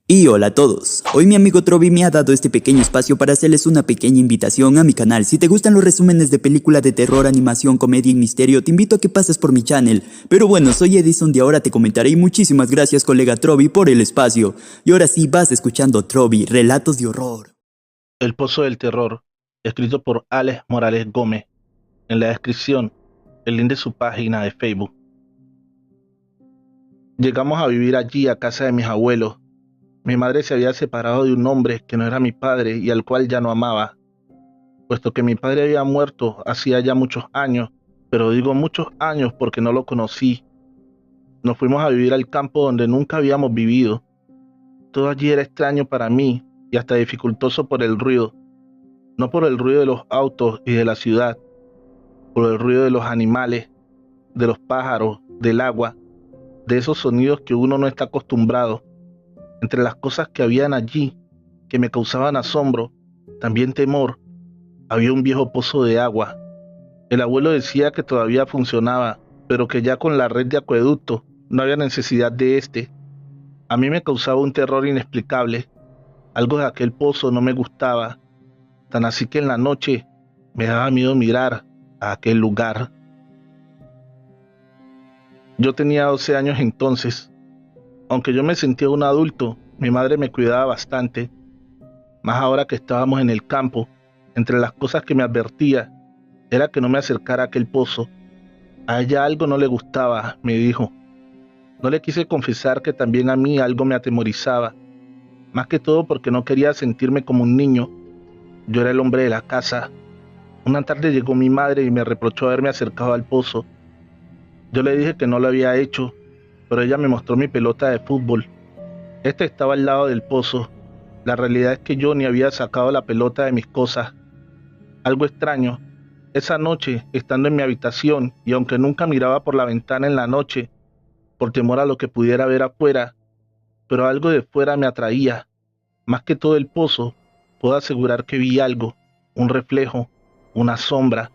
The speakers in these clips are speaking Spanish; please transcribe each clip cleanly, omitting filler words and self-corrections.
Y hola a todos, hoy mi amigo Trovi me ha dado este pequeño espacio para hacerles una pequeña invitación a mi canal. Si te gustan los resúmenes de película de terror, animación, comedia y misterio, te invito a que pases por mi channel. Pero bueno, soy Edison de Ahora Te Comentaré y muchísimas gracias colega Trovi por el espacio. Y ahora sí vas escuchando Trovi, relatos de horror. El Pozo del Terror, escrito por Alex Morales Gómez. En la descripción, el link de su página de Facebook. Llegamos a vivir allí a casa de mis abuelos. Mi madre se había separado de un hombre que no era mi padre y al cual ya no amaba, puesto que mi padre había muerto hacía ya muchos años, pero digo muchos años porque no lo conocí. Nos fuimos a vivir al campo donde nunca habíamos vivido. Todo allí era extraño para mí y hasta dificultoso por el ruido, no por el ruido de los autos y de la ciudad, por el ruido de los animales, de los pájaros, del agua, de esos sonidos que uno no está acostumbrado. Entre las cosas que habían allí, que me causaban asombro, también temor, había un viejo pozo de agua. El abuelo decía que todavía funcionaba, pero que ya con la red de acueducto no había necesidad de este. A mí me causaba un terror inexplicable. Algo de aquel pozo no me gustaba, tan así que en la noche me daba miedo mirar a aquel lugar. Yo tenía 12 años entonces. Aunque yo me sentía un adulto, mi madre me cuidaba bastante, más ahora que estábamos en el campo. Entre las cosas que me advertía era que no me acercara a aquel pozo. A ella algo no le gustaba, me dijo. No le quise confesar que también a mí algo me atemorizaba, más que todo porque no quería sentirme como un niño. Yo era el hombre de la casa. Una tarde llegó mi madre y me reprochó haberme acercado al pozo. Yo le dije que no lo había hecho, pero ella me mostró mi pelota de fútbol. Este estaba al lado del pozo. La realidad es que yo ni había sacado la pelota de mis cosas. Algo extraño. Esa noche, estando en mi habitación, y aunque nunca miraba por la ventana en la noche, por temor a lo que pudiera ver afuera, pero algo de fuera me atraía. Más que todo el pozo, puedo asegurar que vi algo, un reflejo, una sombra.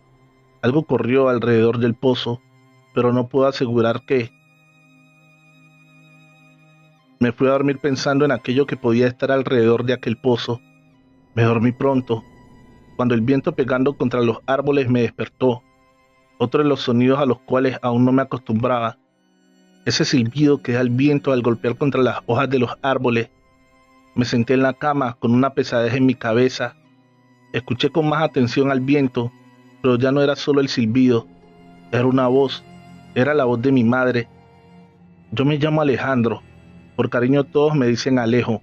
Algo corrió alrededor del pozo, pero no puedo asegurar qué. Me fui a dormir pensando en aquello que podía estar alrededor de aquel pozo. Me dormí pronto, cuando el viento pegando contra los árboles me despertó. Otro de los sonidos a los cuales aún no me acostumbraba. Ese silbido que da el viento al golpear contra las hojas de los árboles. Me senté en la cama con una pesadez en mi cabeza. Escuché con más atención al viento, pero ya no era solo el silbido. Era una voz. Era la voz de mi madre. Yo me llamo Alejandro. Por cariño todos me dicen Alejo,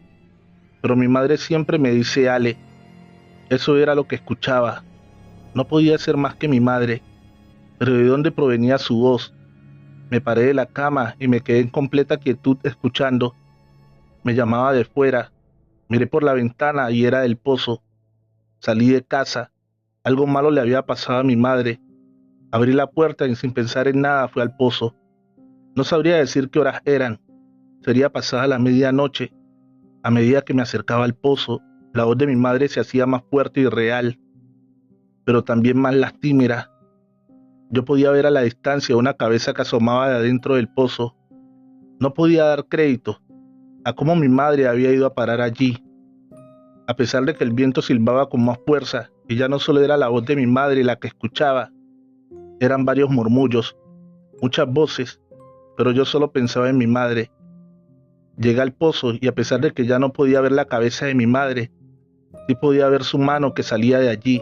pero mi madre siempre me dice Ale. Eso era lo que escuchaba. No podía ser más que mi madre, pero ¿de dónde provenía su voz? Me paré de la cama y me quedé en completa quietud escuchando. Me llamaba de fuera. Miré por la ventana y era del pozo. Salí de casa. Algo malo le había pasado a mi madre. Abrí la puerta y sin pensar en nada fui al pozo. No sabría decir qué horas eran. Sería pasada la medianoche. A medida que me acercaba al pozo, la voz de mi madre se hacía más fuerte y real, pero también más lastimera. Yo podía ver a la distancia una cabeza que asomaba de adentro del pozo. No podía dar crédito a cómo mi madre había ido a parar allí. A pesar de que el viento silbaba con más fuerza, y ya no solo era la voz de mi madre la que escuchaba, eran varios murmullos, muchas voces, pero yo solo pensaba en mi madre. Llegué al pozo y a pesar de que ya no podía ver la cabeza de mi madre, sí podía ver su mano que salía de allí.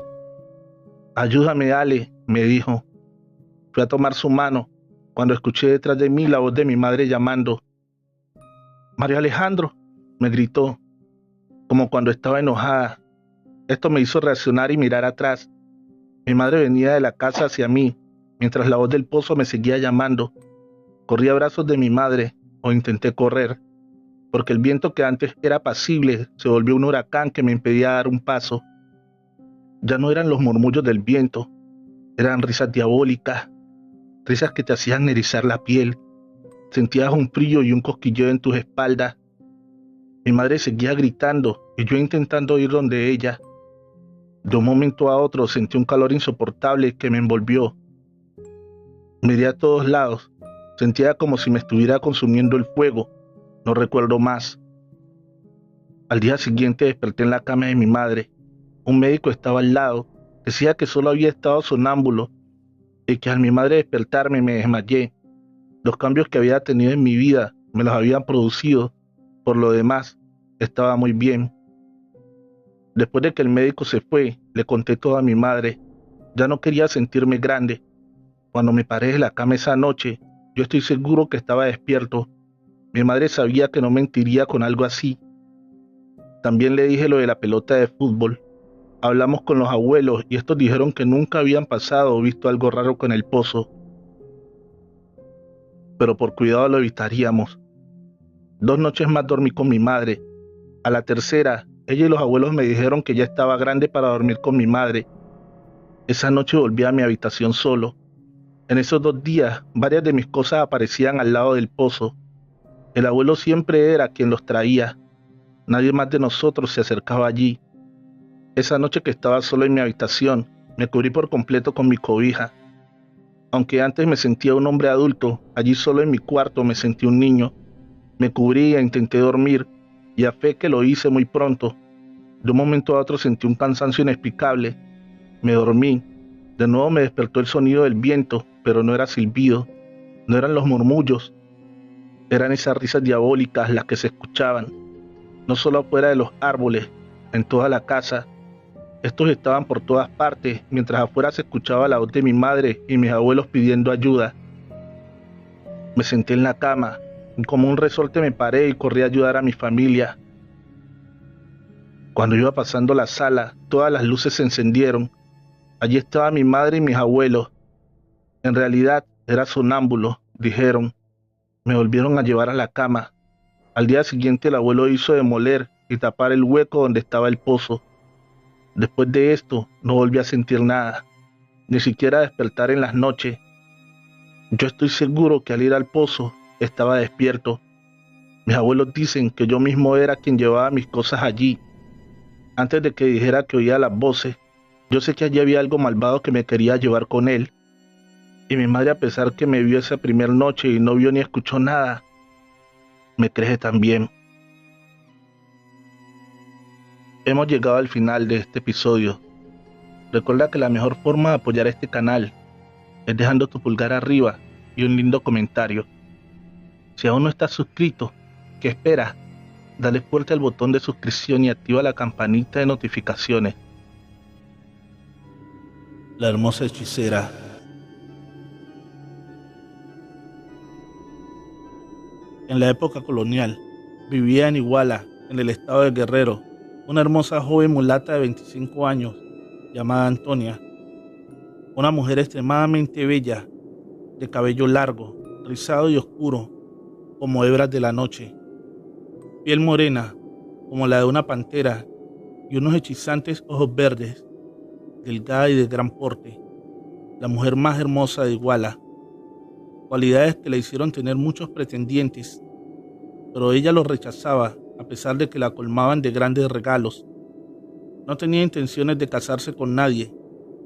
Ayúdame, Ale, me dijo. Fui a tomar su mano cuando escuché detrás de mí la voz de mi madre llamando. Mario Alejandro, me gritó, como cuando estaba enojada. Esto me hizo reaccionar y mirar atrás. Mi madre venía de la casa hacia mí, mientras la voz del pozo me seguía llamando. Corrí a brazos de mi madre, o intenté correr, porque el viento que antes era apacible se volvió un huracán que me impedía dar un paso. Ya no eran los murmullos del viento, eran risas diabólicas, risas que te hacían erizar la piel. Sentías un frío y un cosquilleo en tus espaldas. Mi madre seguía gritando y yo intentando ir donde ella. De un momento a otro sentí un calor insoportable que me envolvió. Miré a todos lados. Sentía como si me estuviera consumiendo el fuego. No recuerdo más. Al día siguiente desperté en la cama de mi madre. Un médico estaba al lado. Decía que solo había estado sonámbulo y que al mi madre despertarme me desmayé. Los cambios que había tenido en mi vida me los habían producido. Por lo demás, estaba muy bien. Después de que el médico se fue, le conté todo a mi madre. Ya no quería sentirme grande. Cuando me paré de la cama esa noche, yo estoy seguro que estaba despierto. Mi madre sabía que no mentiría con algo así. También le dije lo de la pelota de fútbol. Hablamos con los abuelos y estos dijeron que nunca habían pasado o visto algo raro con el pozo, pero por cuidado lo evitaríamos. 2 noches más dormí con mi madre. A la tercera, ella y los abuelos me dijeron que ya estaba grande para dormir con mi madre. Esa noche volví a mi habitación solo. En esos 2 días, varias de mis cosas aparecían al lado del pozo. El abuelo siempre era quien los traía. Nadie más de nosotros se acercaba allí. Esa noche que estaba solo en mi habitación, me cubrí por completo con mi cobija. Aunque antes me sentía un hombre adulto, allí solo en mi cuarto me sentí un niño. Me cubrí e intenté dormir, y a fe que lo hice muy pronto. De un momento a otro sentí un cansancio inexplicable. Me dormí. De nuevo me despertó el sonido del viento, pero no era silbido, no eran los murmullos, eran esas risas diabólicas las que se escuchaban, no solo afuera de los árboles, en toda la casa. Estos estaban por todas partes, mientras afuera se escuchaba la voz de mi madre y mis abuelos pidiendo ayuda. Me senté en la cama, y como un resorte me paré y corrí a ayudar a mi familia. Cuando iba pasando la sala, todas las luces se encendieron. Allí estaba mi madre y mis abuelos. En realidad era sonámbulo, dijeron. Me volvieron a llevar a la cama. Al día siguiente el abuelo hizo demoler y tapar el hueco donde estaba el pozo. Después de esto no volví a sentir nada, ni siquiera despertar en las noches. Yo estoy seguro que al ir al pozo estaba despierto. Mis abuelos dicen que yo mismo era quien llevaba mis cosas allí. Antes de que dijera que oía las voces, yo sé que allí había algo malvado que me quería llevar con él. Y mi madre, a pesar que me vio esa primera noche y no vio ni escuchó nada, me cree también. Hemos llegado al final de este episodio. Recuerda que la mejor forma de apoyar este canal es dejando tu pulgar arriba y un lindo comentario. Si aún no estás suscrito, ¿qué esperas? Dale fuerte al botón de suscripción y activa la campanita de notificaciones. La hermosa hechicera. En la época colonial, vivía en Iguala, en el estado de Guerrero, una hermosa joven mulata de 25 años, llamada Antonia. Una mujer extremadamente bella, de cabello largo, rizado y oscuro, como hebras de la noche. Piel morena, como la de una pantera, y unos hechizantes ojos verdes, delgada y de gran porte. La mujer más hermosa de Iguala. Cualidades que le hicieron tener muchos pretendientes, pero ella los rechazaba a pesar de que la colmaban de grandes regalos. No tenía intenciones de casarse con nadie.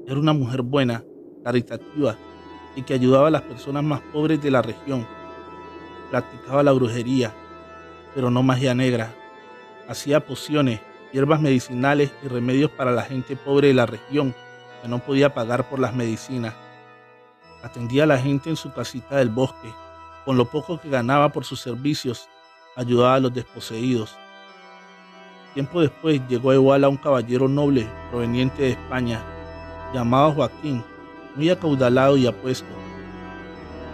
Era una mujer buena, caritativa y que ayudaba a las personas más pobres de la región. Practicaba la brujería, pero no magia negra. Hacía pociones, hierbas medicinales y remedios para la gente pobre de la región que no podía pagar por las medicinas. Atendía a la gente en su casita del bosque. Con lo poco que ganaba por sus servicios, ayudaba a los desposeídos. Tiempo después llegó a Iguala un caballero noble proveniente de España, llamado Joaquín, muy acaudalado y apuesto.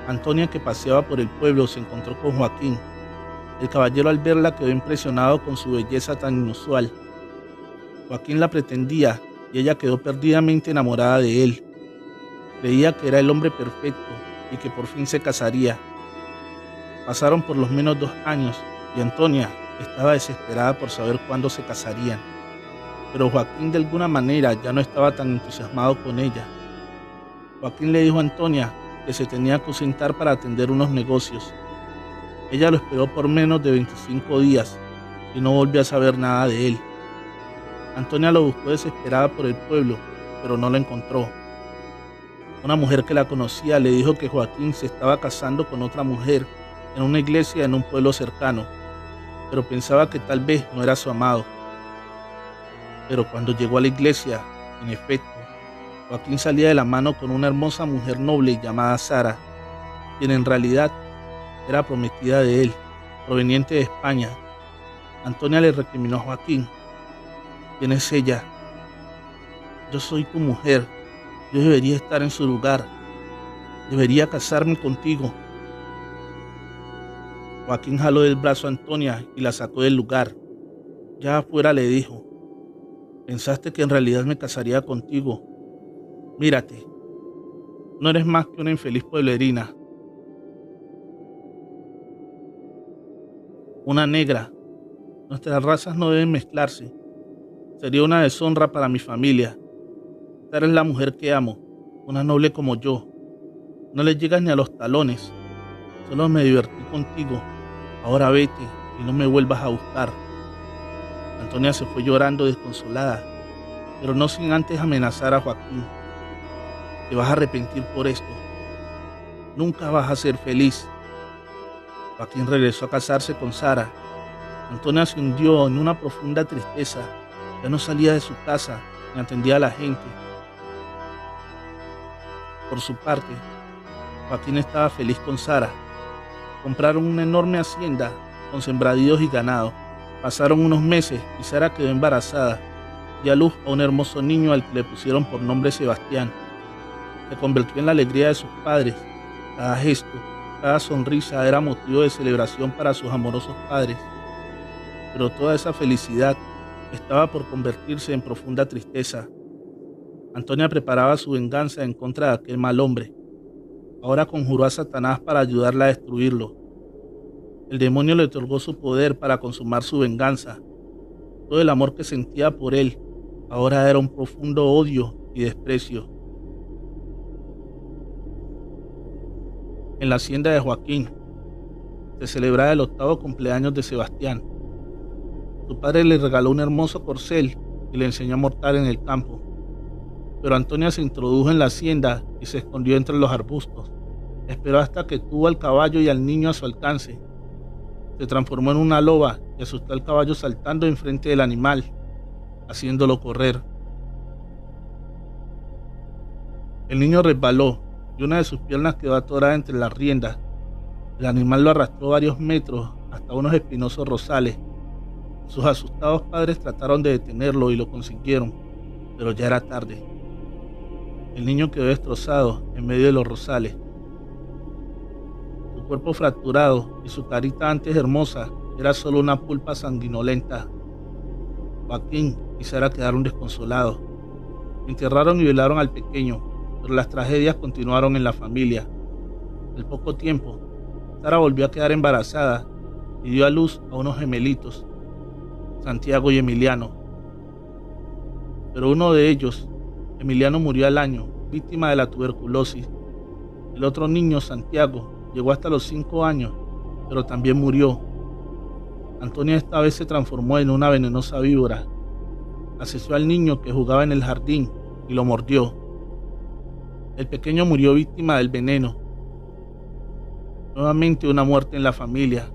Antonia, que paseaba por el pueblo, se encontró con Joaquín. El caballero, al verla, quedó impresionado con su belleza tan inusual. Joaquín la pretendía y ella quedó perdidamente enamorada de él. Creía que era el hombre perfecto y que por fin se casaría. Pasaron por lo menos 2 años y Antonia estaba desesperada por saber cuándo se casarían. Pero Joaquín de alguna manera ya no estaba tan entusiasmado con ella. Joaquín le dijo a Antonia que se tenía que ausentar para atender unos negocios. Ella lo esperó por menos de 25 días y no volvió a saber nada de él. Antonia lo buscó desesperada por el pueblo, pero no lo encontró. Una mujer que la conocía le dijo que Joaquín se estaba casando con otra mujer en una iglesia en un pueblo cercano. pero pensaba que tal vez no era su amado. Pero cuando llegó a la iglesia, en efecto, Joaquín salía de la mano con una hermosa mujer noble llamada Sara, quien en realidad era prometida de él, proveniente de España. Antonia le recriminó a Joaquín: ¿quién es ella? Yo soy tu mujer, yo debería estar en su lugar, debería casarme contigo. Joaquín jaló del brazo a Antonia y la sacó del lugar. Ya afuera le dijo: ¿pensaste que en realidad me casaría contigo? Mírate, no eres más que una infeliz pueblerina, una negra. Nuestras razas no deben mezclarse. Sería una deshonra para mi familia. Esta es la mujer que amo, una noble como yo. No le llegas ni a los talones. Solo me divertí contigo. Ahora vete y no me vuelvas a buscar. Antonia se fue llorando desconsolada, pero no sin antes amenazar a Joaquín. Te vas a arrepentir por esto. Nunca vas a ser feliz. Joaquín regresó a casarse con Sara. Antonia se hundió en una profunda tristeza. Ya no salía de su casa ni atendía a la gente. Por su parte, Joaquín estaba feliz con Sara. Compraron una enorme hacienda con sembradíos y ganado. Pasaron unos meses y Sara quedó embarazada. Dio a luz a un hermoso niño al que le pusieron por nombre Sebastián. Se convirtió en la alegría de sus padres. Cada gesto, cada sonrisa era motivo de celebración para sus amorosos padres. Pero toda esa felicidad estaba por convertirse en profunda tristeza. Antonia preparaba su venganza en contra de aquel mal hombre. Ahora conjuró a Satanás para ayudarla a destruirlo. El demonio le otorgó su poder para consumar su venganza. Todo el amor que sentía por él ahora era un profundo odio y desprecio. En la hacienda de Joaquín se celebraba el 8º cumpleaños de Sebastián. Su padre le regaló un hermoso corcel y le enseñó a montar en el campo. Pero Antonia se introdujo en la hacienda y se escondió entre los arbustos. Esperó hasta que tuvo al caballo y al niño a su alcance. Se transformó en una loba y asustó al caballo saltando enfrente del animal, haciéndolo correr. El niño resbaló y una de sus piernas quedó atorada entre las riendas. El animal lo arrastró varios metros hasta unos espinosos rosales. Sus asustados padres trataron de detenerlo y lo consiguieron, pero ya era tarde. El niño quedó destrozado en medio de los rosales. Su cuerpo fracturado y su carita antes hermosa era solo una pulpa sanguinolenta. Joaquín y Sara quedaron desconsolados. Enterraron y velaron al pequeño, pero las tragedias continuaron en la familia. Al poco tiempo, Sara volvió a quedar embarazada y dio a luz a unos gemelitos, Santiago y Emiliano. Pero uno de ellos, Emiliano, murió al año, víctima de la tuberculosis. El otro niño, Santiago, llegó hasta los 5 años, pero también murió. Antonia esta vez se transformó en una venenosa víbora. Asesinó al niño que jugaba en el jardín y lo mordió. El pequeño murió víctima del veneno. Nuevamente una muerte en la familia.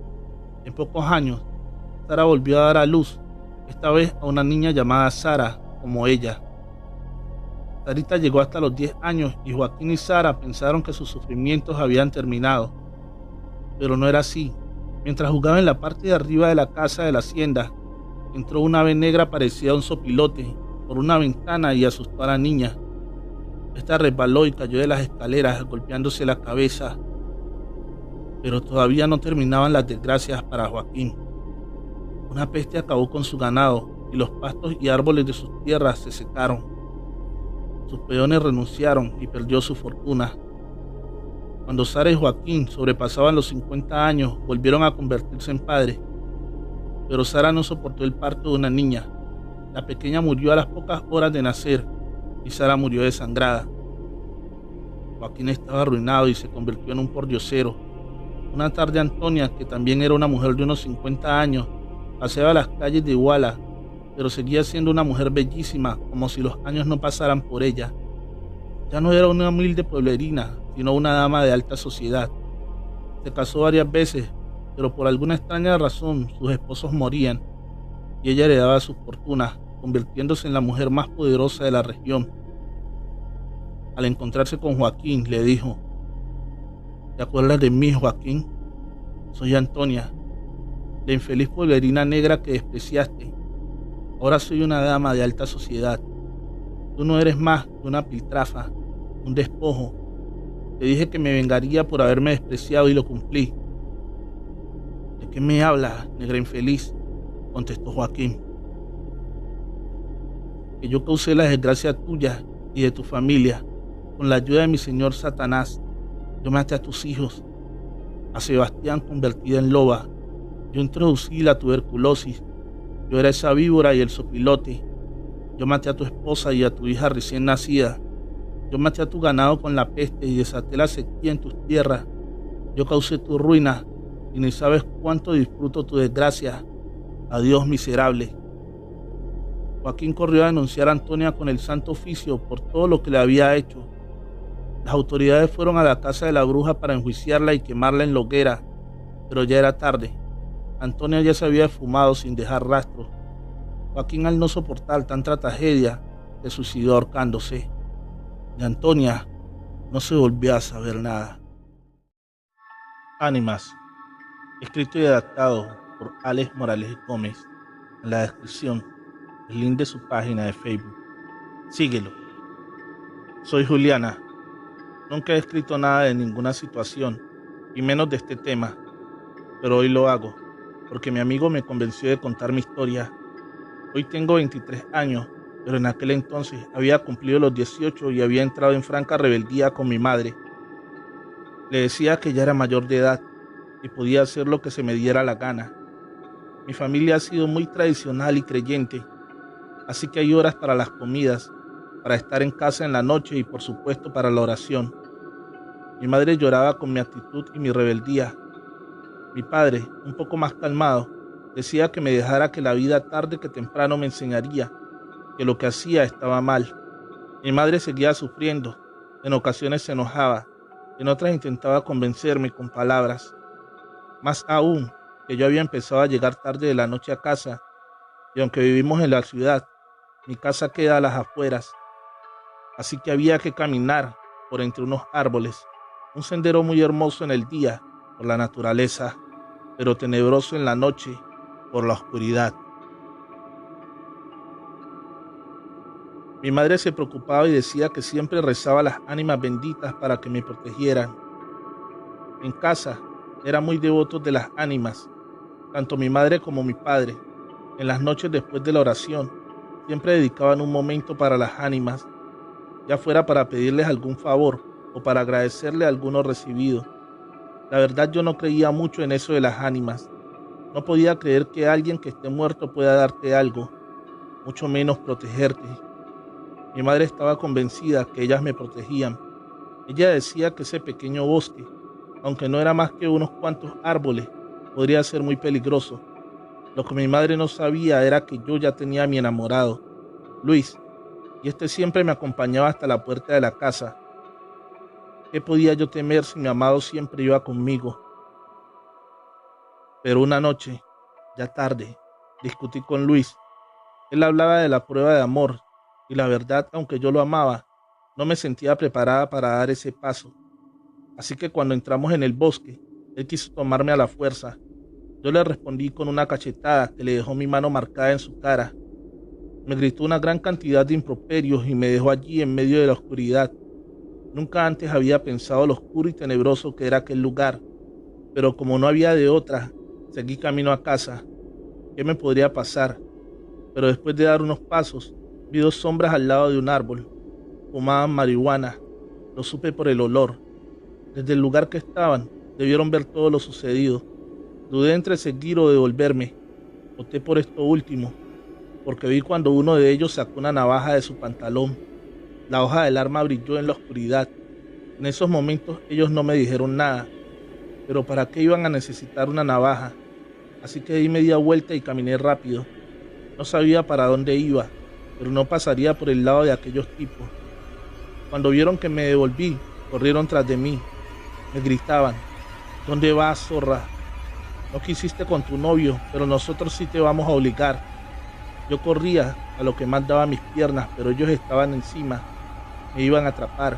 En pocos años, Sara volvió a dar a luz, esta vez a una niña llamada Sara, como ella. Sarita llegó hasta los 10 años y Joaquín y Sara pensaron que sus sufrimientos habían terminado. Pero no era así. Mientras jugaba en la parte de arriba de la casa de la hacienda, entró una ave negra parecida a un sopilote por una ventana y asustó a la niña. Esta resbaló y cayó de las escaleras golpeándose la cabeza. Pero todavía no terminaban las desgracias para Joaquín. Una peste acabó con su ganado y los pastos y árboles de sus tierras se secaron. Sus peones renunciaron y perdió su fortuna. Cuando Sara y Joaquín sobrepasaban los 50 años, volvieron a convertirse en padres. Pero Sara no soportó el parto de una niña. La pequeña murió a las pocas horas de nacer y Sara murió desangrada. Joaquín estaba arruinado y se convirtió en un pordiosero. Una tarde Antonia, que también era una mujer de unos 50 años, paseaba las calles de Iguala, pero seguía siendo una mujer bellísima, como si los años no pasaran por ella. Ya no era una humilde pueblerina, sino una dama de alta sociedad. Se casó varias veces, pero por alguna extraña razón sus esposos morían y ella heredaba su fortuna, convirtiéndose en la mujer más poderosa de la región. Al encontrarse con Joaquín, le dijo: ¿te acuerdas de mí, Joaquín? Soy Antonia, la infeliz pueblerina negra que despreciaste. Ahora soy una dama de alta sociedad. Tú no eres más que una piltrafa, un despojo. Te dije que me vengaría por haberme despreciado y lo cumplí. ¿De qué me hablas, negra infeliz?, contestó Joaquín. Que yo causé la desgracia tuya y de tu familia con la ayuda de mi señor Satanás. Yo maté a tus hijos, a Sebastián convertida en loba. Yo introducí la tuberculosis. Yo era esa víbora y el sopilote. Yo maté a tu esposa y a tu hija recién nacida. Yo maté a tu ganado con la peste y desaté la sequía en tus tierras. Yo causé tu ruina y ni sabes cuánto disfruto tu desgracia. Adiós, miserable. Joaquín corrió a denunciar a Antonia con el santo oficio por todo lo que le había hecho. Las autoridades fueron a la casa de la bruja para enjuiciarla y quemarla en la hoguera, pero ya era tarde. Antonia ya se había esfumado sin dejar rastro. Joaquín, al no soportar tanta tragedia, se suicidó ahorcándose. De Antonia no se volvió a saber nada. Ánimas, escrito y adaptado por Alex Morales Gómez. En la descripción, el link de su página de Facebook. Síguelo. Soy Juliana. Nunca he escrito nada de ninguna situación, y menos de este tema, pero hoy lo hago, porque mi amigo me convenció de contar mi historia. Hoy tengo 23 años, pero en aquel entonces había cumplido los 18 y había entrado en franca rebeldía con mi madre. Le decía que ya era mayor de edad y podía hacer lo que se me diera la gana. Mi familia ha sido muy tradicional y creyente, así que hay horas para las comidas, para estar en casa en la noche y por supuesto para la oración. Mi madre lloraba con mi actitud y mi rebeldía. Mi padre, un poco más calmado, decía que me dejara, que la vida tarde que temprano me enseñaría que lo que hacía estaba mal. Mi madre seguía sufriendo, en ocasiones se enojaba, en otras intentaba convencerme con palabras. Más aún, que yo había empezado a llegar tarde de la noche a casa, y aunque vivimos en la ciudad, mi casa queda a las afueras, así que había que caminar por entre unos árboles, un sendero muy hermoso en el día por la naturaleza, pero tenebroso en la noche por la oscuridad. Mi madre se preocupaba y decía que siempre rezaba a las ánimas benditas para que me protegieran. En casa era muy devotos de las ánimas, tanto mi madre como mi padre. En las noches después de la oración, siempre dedicaban un momento para las ánimas, ya fuera para pedirles algún favor o para agradecerle alguno recibido. La verdad, yo no creía mucho en eso de las ánimas. No podía creer que alguien que esté muerto pueda darte algo, mucho menos protegerte. Mi madre estaba convencida que ellas me protegían. Ella decía que ese pequeño bosque, aunque no era más que unos cuantos árboles, podría ser muy peligroso. Lo que mi madre no sabía era que yo ya tenía a mi enamorado, Luis, y este siempre me acompañaba hasta la puerta de la casa. ¿Qué podía yo temer si mi amado siempre iba conmigo? Pero una noche, ya tarde, discutí con Luis. Él hablaba de la prueba de amor, y la verdad, aunque yo lo amaba, no me sentía preparada para dar ese paso. Así que cuando entramos en el bosque, él quiso tomarme a la fuerza. Yo le respondí con una cachetada que le dejó mi mano marcada en su cara. Me gritó una gran cantidad de improperios y me dejó allí en medio de la oscuridad. Nunca antes había pensado lo oscuro y tenebroso que era aquel lugar, pero como no había de otra, seguí camino a casa. ¿Qué me podría pasar? Pero después de dar unos pasos, vi dos sombras al lado de un árbol. Fumaban marihuana. Lo supe por el olor. Desde el lugar que estaban, debieron ver todo lo sucedido. Dudé entre seguir o devolverme. Opté por esto último, porque vi cuando uno de ellos sacó una navaja de su pantalón. La hoja del arma brilló en la oscuridad. En esos momentos ellos no me dijeron nada, pero ¿para qué iban a necesitar una navaja? Así que di media vuelta y caminé rápido. No sabía para dónde iba, pero no pasaría por el lado de aquellos tipos. Cuando vieron que me devolví, corrieron tras de mí. Me gritaban: ¿dónde vas, zorra? No quisiste con tu novio, pero nosotros sí te vamos a obligar. Yo corría a lo que más daba mis piernas, pero ellos estaban encima, me iban a atrapar.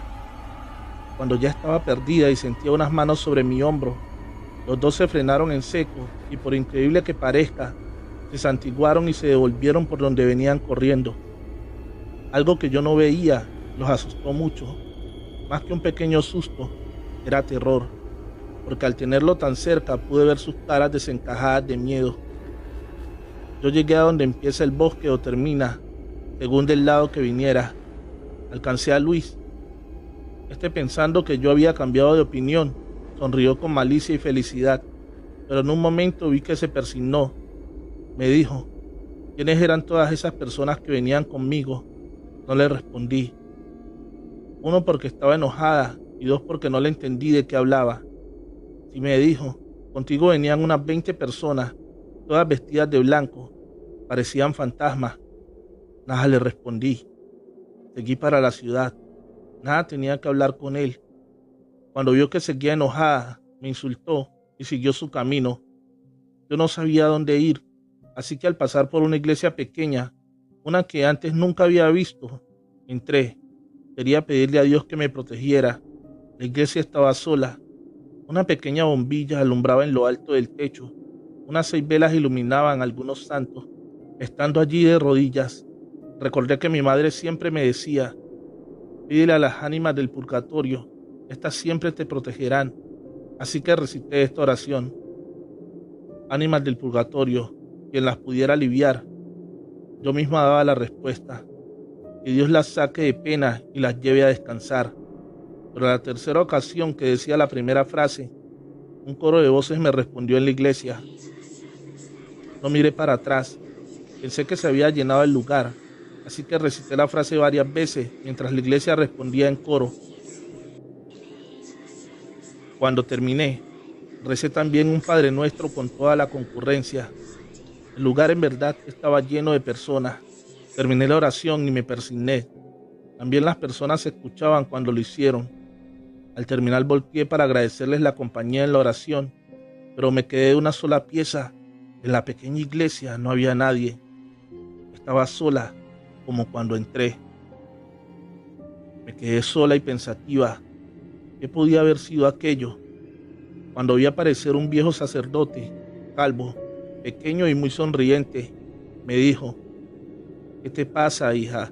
Cuando ya estaba perdida y sentía unas manos sobre mi hombro, los dos se frenaron en seco y, por increíble que parezca, se santiguaron y se devolvieron por donde venían corriendo. Algo que yo no veía los asustó mucho. Más que un pequeño susto, era terror, porque al tenerlo tan cerca pude ver sus caras desencajadas de miedo. Yo llegué a donde empieza el bosque o termina, según del lado que viniera. Alcancé a Luis. Pensando que yo había cambiado de opinión, sonrió con malicia y felicidad, pero en un momento vi que se persignó. Me dijo, ¿quiénes eran todas esas personas que venían conmigo? No le respondí. Uno, porque estaba enojada, y dos, porque no le entendí de qué hablaba. Y me dijo, contigo venían unas 20 personas, todas vestidas de blanco, parecían fantasmas. Nada le respondí. Seguí para la ciudad. Nada tenía que hablar con él. Cuando vio que seguía enojada, me insultó y siguió su camino. Yo no sabía dónde ir, así que al pasar por una iglesia pequeña, una que antes nunca había visto, entré. Quería pedirle a Dios que me protegiera. La iglesia estaba sola. Una pequeña bombilla alumbraba en lo alto del techo. Unas 6 velas iluminaban algunos santos. Estando allí de rodillas, recordé que mi madre siempre me decía, pídele a las ánimas del purgatorio, estas siempre te protegerán. Así que recité esta oración. Ánimas del purgatorio, quien las pudiera aliviar. Yo misma daba la respuesta. Que Dios las saque de pena y las lleve a descansar. Pero a la tercera ocasión que decía la primera frase, un coro de voces me respondió en la iglesia. No miré para atrás. Pensé que se había llenado el lugar, así que recité la frase varias veces mientras la iglesia respondía en coro. Cuando terminé, recé también un Padre Nuestro con toda la concurrencia. El lugar en verdad estaba lleno de personas. Terminé la oración y me persigné. También las personas se escuchaban cuando lo hicieron. Al terminar volteé para agradecerles la compañía en la oración, pero me quedé de una sola pieza. En la pequeña iglesia no había nadie. Estaba sola, como cuando entré. Me quedé sola y pensativa. ¿Qué podía haber sido aquello? Cuando vi aparecer un viejo sacerdote, calvo, pequeño y muy sonriente, me dijo, ¿qué te pasa, hija?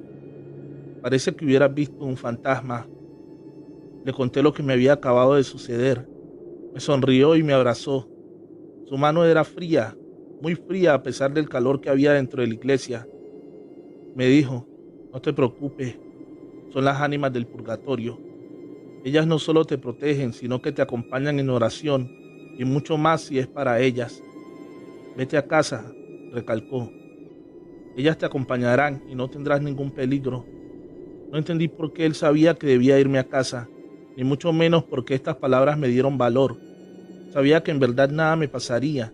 Parece que hubieras visto un fantasma. Le conté lo que me había acabado de suceder. Me sonrió y me abrazó. Su mano era fría, muy fría a pesar del calor que había dentro de la iglesia. Me dijo, no te preocupes, son las ánimas del purgatorio. Ellas no solo te protegen, sino que te acompañan en oración y mucho más si es para ellas. Vete a casa, recalcó. Ellas te acompañarán y no tendrás ningún peligro. No entendí por qué él sabía que debía irme a casa, ni mucho menos porque estas palabras me dieron valor. Sabía que en verdad nada me pasaría.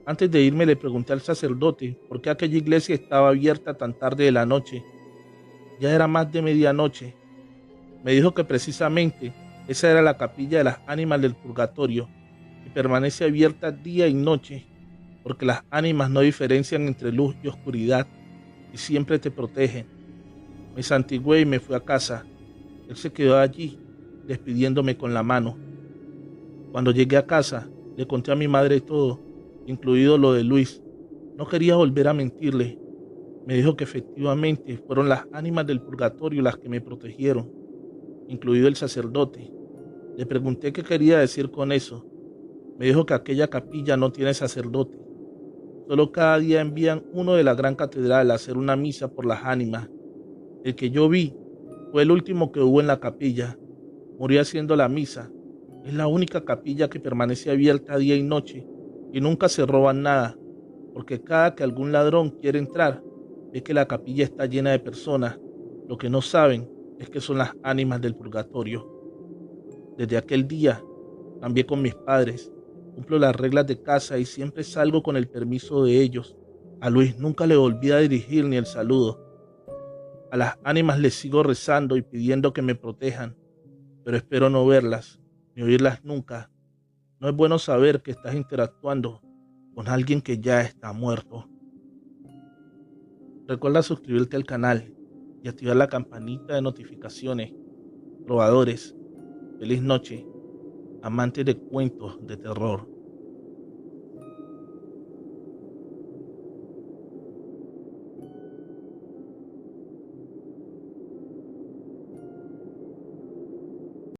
Antes de irme le pregunté al sacerdote por qué aquella iglesia estaba abierta tan tarde de la noche. Ya era más de medianoche. Me dijo que precisamente esa era la capilla de las ánimas del purgatorio, y permanece abierta día y noche, porque las ánimas no diferencian entre luz y oscuridad, y siempre te protegen. Me santigué y me fui a casa. Él se quedó allí, despidiéndome con la mano. Cuando llegué a casa, le conté a mi madre todo, incluido lo de Luis. No quería volver a mentirle. Me dijo que efectivamente fueron las ánimas del purgatorio las que me protegieron, incluido el sacerdote. Le pregunté qué quería decir con eso. Me dijo que aquella capilla no tiene sacerdote. Solo cada día envían uno de la gran catedral a hacer una misa por las ánimas. El que yo vi fue el último que hubo en la capilla. Murió haciendo la misa. Es la única capilla que permanece abierta día y noche y nunca se roban nada, porque cada que algún ladrón quiere entrar, ve que la capilla está llena de personas. Lo que no saben es que son las ánimas del purgatorio. Desde aquel día cambié con mis padres, cumplo las reglas de casa y siempre salgo con el permiso de ellos. A Luis nunca le volví a dirigir ni el saludo. A las ánimas les sigo rezando y pidiendo que me protejan, pero espero no verlas ni oírlas nunca. No es bueno saber que estás interactuando con alguien que ya está muerto. Recuerda suscribirte al canal y activar la campanita de notificaciones. Trovadores, feliz noche, amantes de cuentos de terror.